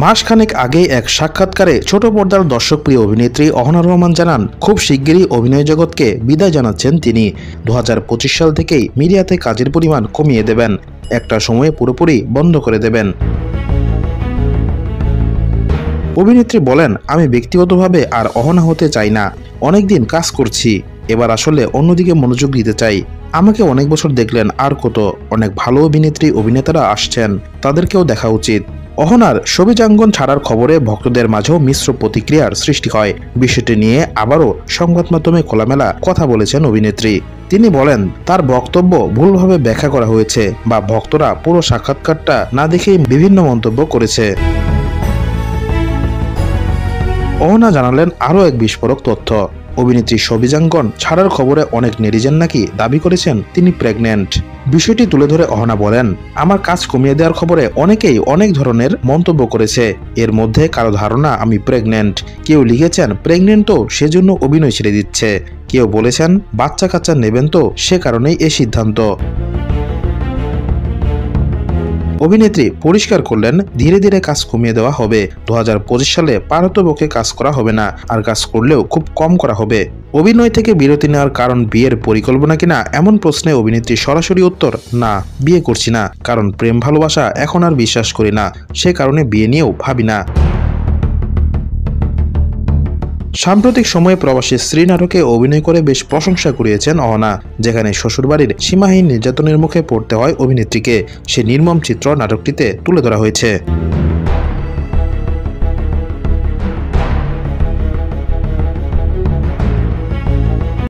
মাসখানেক আগেই এক সাক্ষাৎকারে ছোট পর্দার দর্শকপ্রিয় অভিনেত্রী অহনা রহমান জানান, খুব শিগগিরই অভিনয় জগৎকে বিদায় জানাচ্ছেন তিনি। 2025 সাল থেকেই মিডিয়াতে কাজের পরিমাণ কমিয়ে দেবেন, একটা সময়ে পুরোপুরি বন্ধ করে দেবেন। অভিনেত্রী বলেন, আমি ব্যক্তিগতভাবে আর অহনা হতে চাই না। অনেকদিন কাজ করছি, এবার আসলে অন্যদিকে মনোযোগ দিতে চাই। আমাকে অনেক বছর দেখলেন, আর কত, অনেক ভালো অভিনেত্রী অভিনেতারা আসছেন, তাদেরকেও দেখা উচিত। অহনার ছবিজাঙ্গন ছাড়ার খবরে ভক্তদের মাঝেও মিশ্র প্রতিক্রিয়ার সৃষ্টি হয়। বিষয়টি নিয়ে আবারও সংবাদ মাধ্যমে খোলামেলা কথা বলেছেন অভিনেত্রী। তিনি বলেন, তার বক্তব্য ভুলভাবে ব্যাখ্যা করা হয়েছে বা ভক্তরা পুরো সাক্ষাৎকারটা না দেখেই বিভিন্ন মন্তব্য করেছে। অহনা জানালেন আরও এক বিস্ফোরক তথ্য। অভিনেত্রী ছবিজাঙ্গন ছাড়ার খবরে অনেক নেটিজেন নাকি দাবি করেছেন তিনি প্রেগন্যান্ট। বিষয়টি তুলে ধরে অহনা বলেন, আমার কাজ কমিয়ে দেওয়ার খবরে অনেকেই অনেক ধরনের মন্তব্য করেছে। এর মধ্যে কারো ধারণা আমি প্রেগন্যান্ট, কেউ লিখেছেন প্রেগন্যান্ট তো সেজন্য অভিনয় ছেড়ে দিচ্ছে, কেউ বলেছেন বাচ্চা কাচ্চা নেবেন তো সে কারণেই এই সিদ্ধান্ত। অভিনেত্রী পরিষ্কার করলেন, ধীরে ধীরে কাজ কমিয়ে দেওয়া হবে। 2025 সালে পারতপক্ষে কাজ করা হবে না, আর কাজ করলেও খুব কম করা হবে। অভিনয় থেকে বিরতি নেওয়ার কারণ বিয়ের পরিকল্পনা কিনা এমন প্রশ্নে অভিনেত্রী সরাসরি উত্তর, না, বিয়ে করছি না, কারণ প্রেম ভালোবাসা এখন আর বিশ্বাস করি না, সে কারণে বিয়ে নিয়েও ভাবি না। সাম্প্রতিক সময়ে প্রবাসী স্ত্রী নাটকে অভিনয় করে বেশ প্রশংসা কুড়িয়েছেন অহনা, যেখানে শ্বশুরবাড়ির সীমাহীন নির্যাতনের মুখে পড়তে হয় অভিনেত্রীকে। সে নির্মম চিত্র নাটকটিতে তুলে ধরা হয়েছে।